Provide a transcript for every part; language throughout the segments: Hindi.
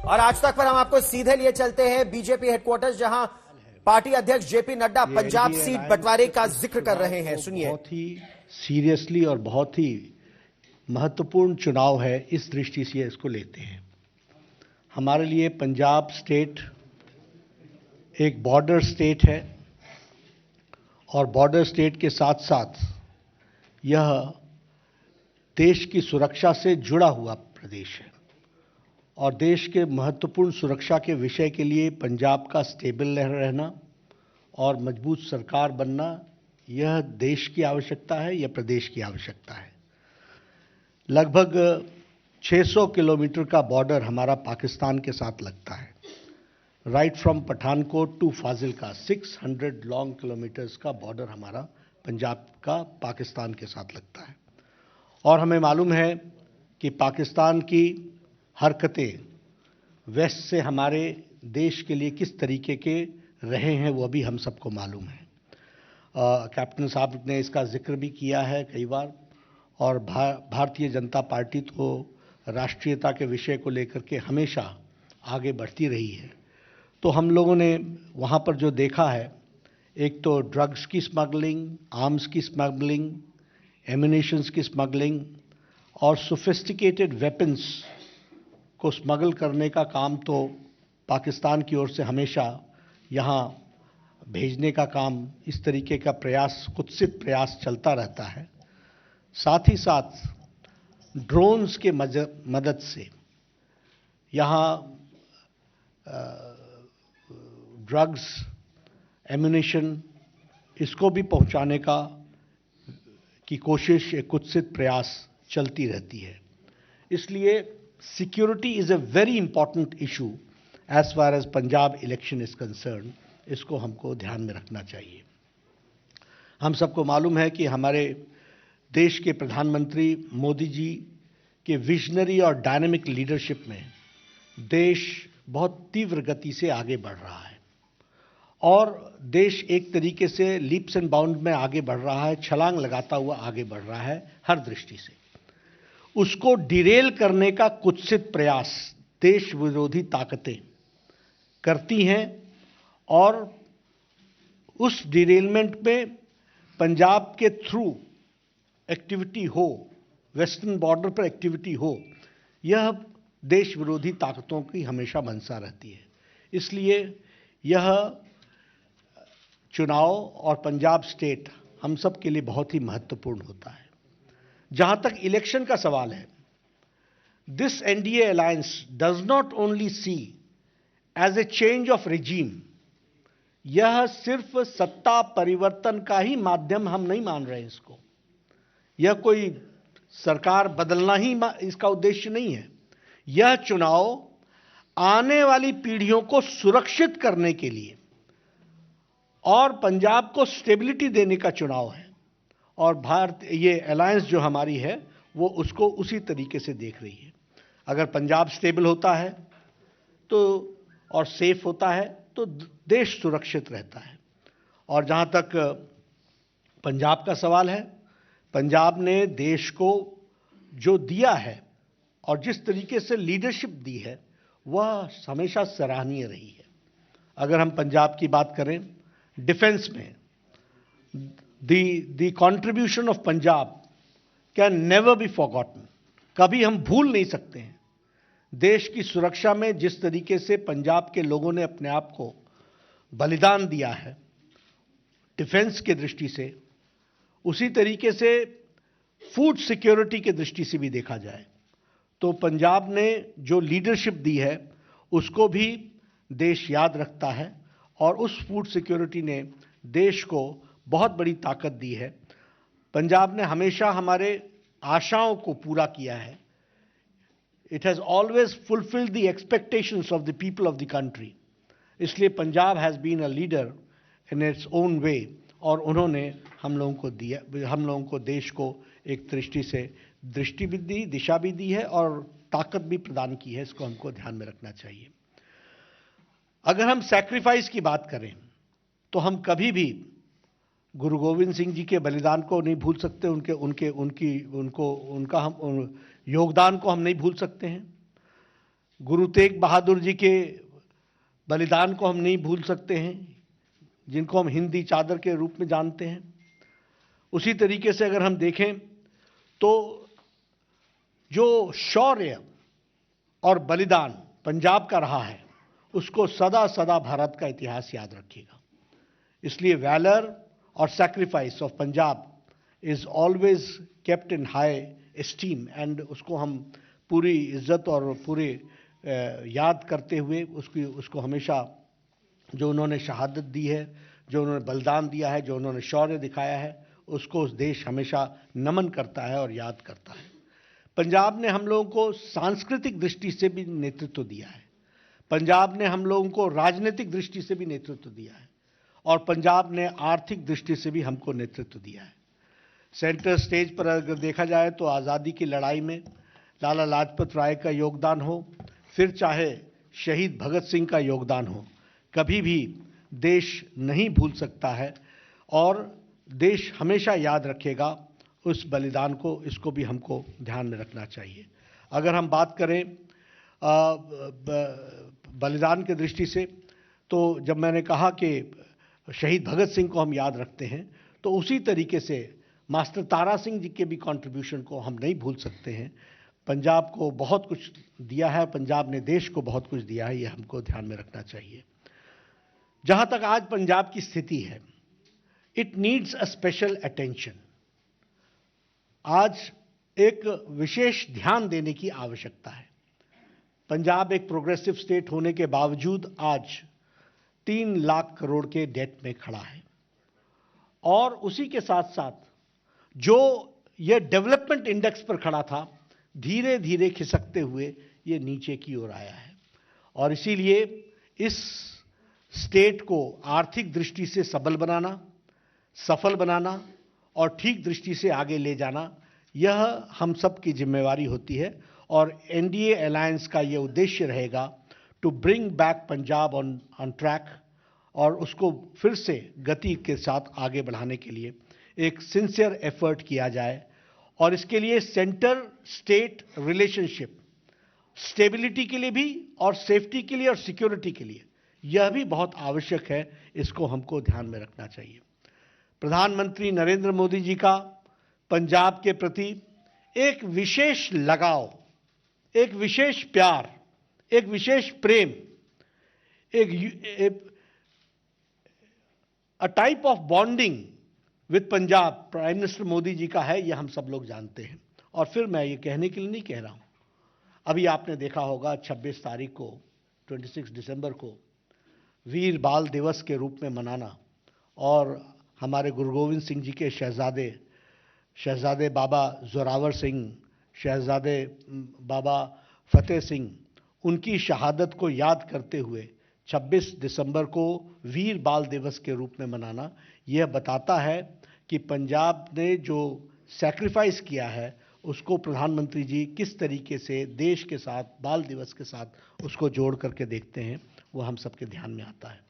और आज तक पर हम आपको सीधे लिए चलते हैं बीजेपी हेडक्वार्टर्स, जहां पार्टी अध्यक्ष जेपी नड्डा पंजाब सीट बंटवारे का जिक्र कर रहे हैं। सुनिए। बहुत ही सीरियसली और बहुत ही महत्वपूर्ण चुनाव है, इस दृष्टि से इसको लेते हैं। हमारे लिए पंजाब स्टेट एक बॉर्डर स्टेट है और बॉर्डर स्टेट के साथ साथ यह देश की सुरक्षा से जुड़ा हुआ प्रदेश है और देश के महत्वपूर्ण सुरक्षा के विषय के लिए पंजाब का स्टेबल रहना और मजबूत सरकार बनना यह देश की आवश्यकता है, यह प्रदेश की आवश्यकता है। लगभग 600 किलोमीटर का बॉर्डर हमारा पाकिस्तान के साथ लगता है। Right from Pathankot to Fazilka 600 long kilometers का बॉर्डर हमारा पंजाब का पाकिस्तान के साथ लगता है और हमें मालूम है कि पाकिस्तान की हरकतें वेस्ट से हमारे देश के लिए किस तरीके के रहे हैं, वो भी हम सबको मालूम है। कैप्टन साहब ने इसका जिक्र भी किया है कई बार और भारतीय जनता पार्टी तो राष्ट्रीयता के विषय को लेकर के हमेशा आगे बढ़ती रही है। तो हम लोगों ने वहाँ पर जो देखा है, एक तो ड्रग्स की स्मगलिंग, आर्म्स की स्मगलिंग, एम्यूनिशंस की स्मगलिंग और सोफिस्टिकेटेड वेपन्स को स्मगल करने का काम तो पाकिस्तान की ओर से हमेशा यहाँ भेजने का काम, इस तरीके का प्रयास, कुत्सित प्रयास चलता रहता है। साथ ही साथ ड्रोन्स के मदद से यहाँ ड्रग्स, एम्यूनिशन इसको भी पहुँचाने की कोशिश, एक कुत्सित प्रयास चलती रहती है। इसलिए security is a very important issue as far as Punjab election is concern. इसको हमको ध्यान में रखना चाहिए। हम सबको मालूम है कि हमारे देश के प्रधानमंत्री मोदी जी के विजनरी और डायनेमिक लीडरशिप में देश बहुत तीव्र गति से आगे बढ़ रहा है और देश एक तरीके से लीप्स एंड बाउंड में आगे बढ़ रहा है, छलांग लगाता हुआ आगे बढ़ रहा है हर दृष्टि से। उसको डिरेल करने का कुत्सित प्रयास देश विरोधी ताकतें करती हैं और उस डिरेलमेंट में पंजाब के थ्रू एक्टिविटी हो, वेस्टर्न बॉर्डर पर एक्टिविटी हो, यह देश विरोधी ताकतों की हमेशा मंशा रहती है। इसलिए यह चुनाव और पंजाब स्टेट हम सब के लिए बहुत ही महत्वपूर्ण होता है। जहां तक इलेक्शन का सवाल है, this NDA alliance does not only see as a change of regime, यह सिर्फ सत्ता परिवर्तन का ही माध्यम हम नहीं मान रहे हैं इसको। यह कोई सरकार बदलना ही इसका उद्देश्य नहीं है। यह चुनाव आने वाली पीढ़ियों को सुरक्षित करने के लिए और पंजाब को स्टेबिलिटी देने का चुनाव है और भारत, ये अलायंस जो हमारी है वो उसको उसी तरीके से देख रही है। अगर पंजाब स्टेबल होता है तो और सेफ होता है तो देश सुरक्षित रहता है। और जहाँ तक पंजाब का सवाल है, पंजाब ने देश को जो दिया है और जिस तरीके से लीडरशिप दी है वह हमेशा सराहनीय रही है। अगर हम पंजाब की बात करें, डिफेंस में the contribution of Punjab can never be forgotten। कभी हम भूल नहीं सकते हैं देश की सुरक्षा में जिस तरीके से पंजाब के लोगों ने अपने आप को बलिदान दिया है डिफेंस के दृष्टि से, उसी तरीके से फूड सिक्योरिटी के दृष्टि से भी देखा जाए तो पंजाब ने जो लीडरशिप दी है उसको भी देश याद रखता है और उस फूड सिक्योरिटी ने देश को बहुत बड़ी ताकत दी है। पंजाब ने हमेशा हमारे आशाओं को पूरा किया है। It has always fulfilled the expectations of the people of the country. इसलिए Punjab has been a leader in its own way और उन्होंने हम लोगों को दिया, हम लोगों को देश को एक दृष्टि से दृष्टि भी दी, दिशा भी दी है और ताकत भी प्रदान की है। इसको हमको ध्यान में रखना चाहिए। अगर हम सैक्रिफाइस की बात करें तो हम कभी भी गुरु गोविंद सिंह जी के बलिदान को नहीं भूल सकते, उनका योगदान को हम नहीं भूल सकते हैं। गुरु तेग बहादुर जी के बलिदान को हम नहीं भूल सकते हैं, जिनको हम हिंदी चादर के रूप में जानते हैं। उसी तरीके से अगर हम देखें तो जो शौर्य और बलिदान पंजाब का रहा है, उसको सदा सदा भारत का इतिहास याद रखेगा। इसलिए वैलर और sacrifice of Punjab is always kept in high esteem, and उसको हम पूरी इज्जत और पूरे याद करते हुए उसको हमेशा जो उन्होंने शहादत दी है, जो उन्होंने बलिदान दिया है, जो उन्होंने शौर्य दिखाया है, उसको उस देश हमेशा नमन करता है और याद करता है। पंजाब ने हम लोगों को सांस्कृतिक दृष्टि से भी नेतृत्व दिया है, पंजाब ने हम लोगों को राजनीतिक दृष्टि से भी नेतृत्व दिया है, और पंजाब ने आर्थिक दृष्टि से भी हमको नेतृत्व दिया है। सेंटर स्टेज पर अगर देखा जाए तो आज़ादी की लड़ाई में लाला लाजपत राय का योगदान हो, फिर चाहे शहीद भगत सिंह का योगदान हो, कभी भी देश नहीं भूल सकता है और देश हमेशा याद रखेगा उस बलिदान को। इसको भी हमको ध्यान में रखना चाहिए। अगर हम बात करें बलिदान की दृष्टि से, तो जब मैंने कहा कि शहीद भगत सिंह को हम याद रखते हैं, तो उसी तरीके से मास्टर तारा सिंह जी के भी कंट्रीब्यूशन को हम नहीं भूल सकते हैं। पंजाब को बहुत कुछ दिया है, पंजाब ने देश को बहुत कुछ दिया है, ये हमको ध्यान में रखना चाहिए। जहां तक आज पंजाब की स्थिति है, it needs a special attention. आज एक विशेष ध्यान देने की आवश्यकता है। पंजाब एक प्रोग्रेसिव स्टेट होने के बावजूद आज 3 लाख करोड़ के डेट में खड़ा है, और उसी के साथ साथ जो ये डेवलपमेंट इंडेक्स पर खड़ा था, धीरे धीरे खिसकते हुए ये नीचे की ओर आया है। और इसीलिए इस स्टेट को आर्थिक दृष्टि से सबल बनाना, सफल बनाना और ठीक दृष्टि से आगे ले जाना, यह हम सब की जिम्मेवारी होती है। और एनडीए अलायंस का यह उद्देश्य रहेगा to bring back Punjab on track, और उसको फिर से गति के साथ आगे बढ़ाने के लिए एक सिंसियर एफर्ट किया जाए। और इसके लिए सेंटर स्टेट रिलेशनशिप स्टेबिलिटी के लिए भी, और सेफ्टी के लिए और सिक्योरिटी के लिए यह भी बहुत आवश्यक है। इसको हमको ध्यान में रखना चाहिए। प्रधानमंत्री नरेंद्र मोदी जी का पंजाब के प्रति एक विशेष लगाव, एक विशेष प्यार, एक विशेष प्रेम, a type of bonding with Punjab prime minister Modi ji का है, यह हम सब लोग जानते हैं। और फिर मैं ये कहने के लिए नहीं कह रहा हूं, अभी आपने देखा होगा 26 तारीख को, 26 दिसंबर को वीर बाल दिवस के रूप में मनाना, और हमारे गुरु गोविंद सिंह जी के शहजादे बाबा जोरावर सिंह, शहजादे बाबा फतेह सिंह, उनकी शहादत को याद करते हुए 26 दिसंबर को वीर बाल दिवस के रूप में मनाना, यह बताता है कि पंजाब ने जो सैक्रिफाइस किया है, उसको प्रधानमंत्री जी किस तरीके से देश के साथ, बाल दिवस के साथ उसको जोड़ करके देखते हैं, वो हम सबके ध्यान में आता है।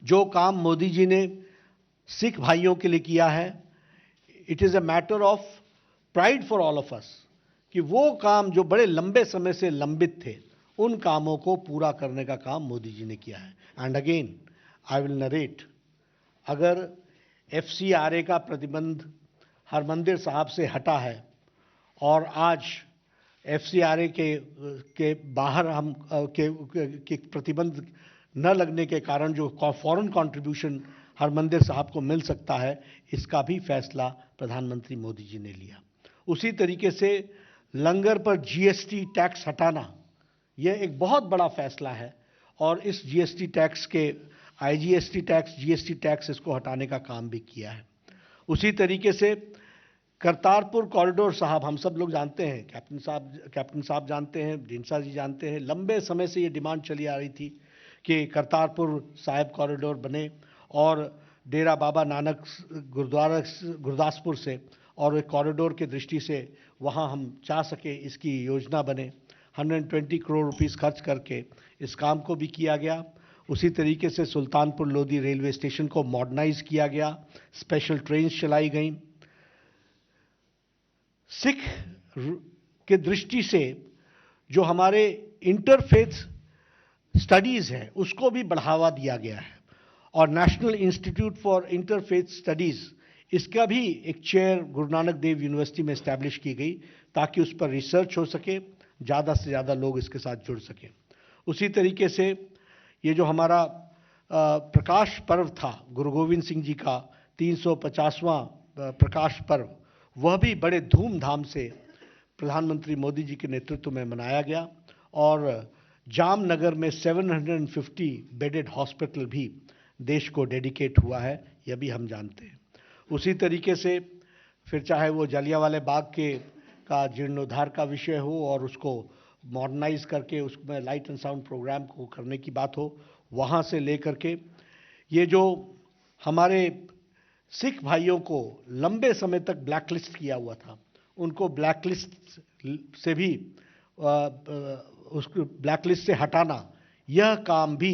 जो काम मोदी जी ने सिख भाइयों के लिए किया है, it is a matter of pride for all of us, कि वो काम जो बड़े लंबे समय से लंबित थे, उन कामों को पूरा करने का काम मोदी जी ने किया है। And again I will narrate, अगर FCRA का प्रतिबंध हरमंदिर साहब से हटा है, और आज FCRA के बाहर हम के प्रतिबंध न लगने के कारण जो फॉरेन कंट्रीब्यूशन हरमंदिर साहब को मिल सकता है, इसका भी फैसला प्रधानमंत्री मोदी जी ने लिया। उसी तरीके से लंगर पर GST टैक्स हटाना, यह एक बहुत बड़ा फैसला है, और इस GST टैक्स के IGST टैक्स, GST टैक्स, इसको हटाने का काम भी किया है। उसी तरीके से करतारपुर कॉरिडोर साहब, हम सब लोग जानते हैं, कैप्टन साहब जानते हैं, ढींडसा जी जानते हैं, लंबे समय से ये डिमांड चली आ रही थी कि करतारपुर साहिब कॉरिडोर बने, और डेरा बाबा नानक गुरुद्वारा गुरदासपुर से और एक कॉरिडोर के दृष्टि से वहाँ हम चाह सके इसकी योजना बने। 120 करोड़ रुपीस खर्च करके इस काम को भी किया गया। उसी तरीके से सुल्तानपुर लोधी रेलवे स्टेशन को मॉडर्नाइज किया गया, स्पेशल ट्रेन चलाई गई। सिख के दृष्टि से जो हमारे इंटरफेथ स्टडीज है उसको भी बढ़ावा दिया गया है और national institute for interfaith studies इसका भी एक चेयर गुरु नानक देव यूनिवर्सिटी में एस्टैब्लिश की गई ताकि उस पर रिसर्च हो सके, ज़्यादा से ज़्यादा लोग इसके साथ जुड़ सकें। उसी तरीके से ये जो हमारा प्रकाश पर्व था गुरु गोविंद सिंह जी का 350वां प्रकाश पर्व, वह भी बड़े धूमधाम से प्रधानमंत्री मोदी जी के नेतृत्व में मनाया गया और जामनगर में 750 बेडेड हॉस्पिटल भी देश को डेडिकेट हुआ है, यह भी हम जानते हैं। उसी तरीके से फिर चाहे वो जलियांवाला बाग का जीर्णोद्धार का विषय हो और उसको मॉडर्नाइज करके उसमें लाइट एंड साउंड प्रोग्राम को करने की बात हो, वहाँ से लेकर के ये जो हमारे सिख भाइयों को लंबे समय तक ब्लैकलिस्ट किया हुआ था, उनको ब्लैकलिस्ट से भी उसको ब्लैकलिस्ट से हटाना, यह काम भी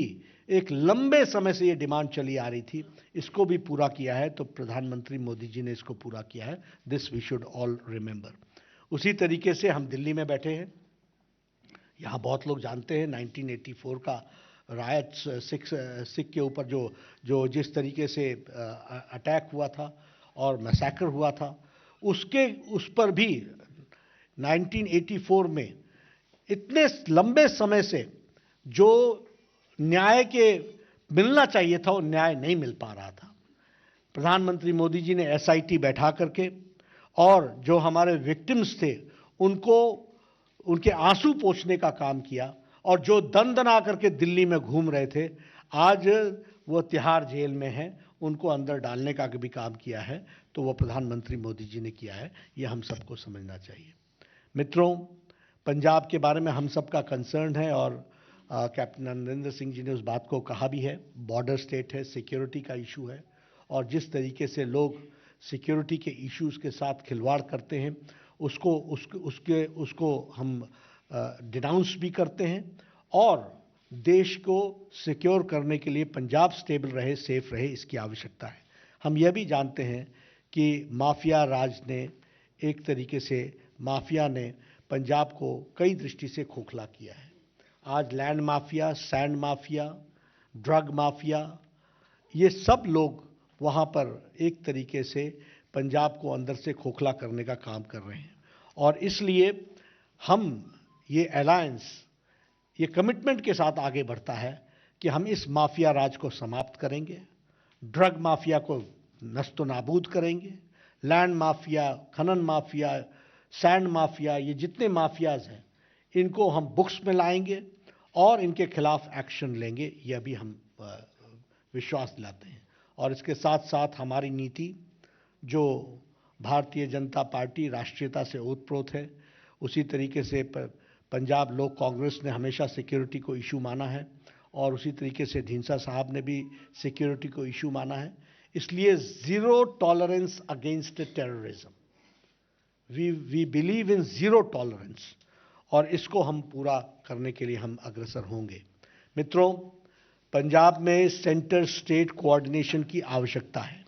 एक लंबे समय से ये डिमांड चली आ रही थी, इसको भी पूरा किया है। तो प्रधानमंत्री मोदी जी ने इसको पूरा किया है। This we should all remember. उसी तरीके से हम दिल्ली में बैठे हैं, यहाँ बहुत लोग जानते हैं 1984 का रायट सिख के ऊपर जो जिस तरीके से अटैक हुआ था और मैसेकर हुआ था, उस पर भी 1984 में इतने लंबे समय से जो न्याय के मिलना चाहिए था वो न्याय नहीं मिल पा रहा था। प्रधानमंत्री मोदी जी ने एसआईटी बैठा करके और जो हमारे विक्टिम्स थे उनको उनके आंसू पोंछने का काम किया और जो दन करके दिल्ली में घूम रहे थे, आज वो तिहाड़ जेल में हैं, उनको अंदर डालने का भी काम किया है। तो वो प्रधानमंत्री मोदी जी ने किया है, ये हम सबको समझना चाहिए। मित्रों, पंजाब के बारे में हम सबका कंसर्न है और कैप्टन अमरिंदर सिंह जी ने उस बात को कहा भी है। बॉर्डर स्टेट है, सिक्योरिटी का इशू है और जिस तरीके से लोग सिक्योरिटी के इश्यूज के साथ खिलवाड़ करते हैं उसको हम डिनाउंस भी करते हैं और देश को सिक्योर करने के लिए पंजाब स्टेबल रहे, सेफ रहे, इसकी आवश्यकता है। हम यह भी जानते हैं कि माफिया राज ने एक तरीके से माफिया ने पंजाब को कई दृष्टि से खोखला किया है। आज land mafia, sand mafia, drug mafia, ये सब लोग वहाँ पर एक तरीके से पंजाब को अंदर से खोखला करने का काम कर रहे हैं और इसलिए हम ये अलायंस ये कमिटमेंट के साथ आगे बढ़ता है कि हम इस माफिया राज को समाप्त करेंगे, ड्रग माफिया को नस्तो नाबूद करेंगे, लैंड माफिया, खनन माफिया, सैंड माफिया, ये जितने माफियाज हैं इनको हम बुक्स में लाएंगे और इनके खिलाफ एक्शन लेंगे, यह भी हम विश्वास दिलाते हैं। और इसके साथ साथ हमारी नीति जो भारतीय जनता पार्टी राष्ट्रीयता से ओतप्रोत है, उसी तरीके से पंजाब लोक कांग्रेस ने हमेशा सिक्योरिटी को इशू माना है और उसी तरीके से ढींसा साहब ने भी सिक्योरिटी को इशू माना है। इसलिए zero tolerance against terrorism, we believe in zero tolerance और इसको हम पूरा करने के लिए हम अग्रसर होंगे। मित्रों, पंजाब में सेंटर स्टेट कोऑर्डिनेशन की आवश्यकता है।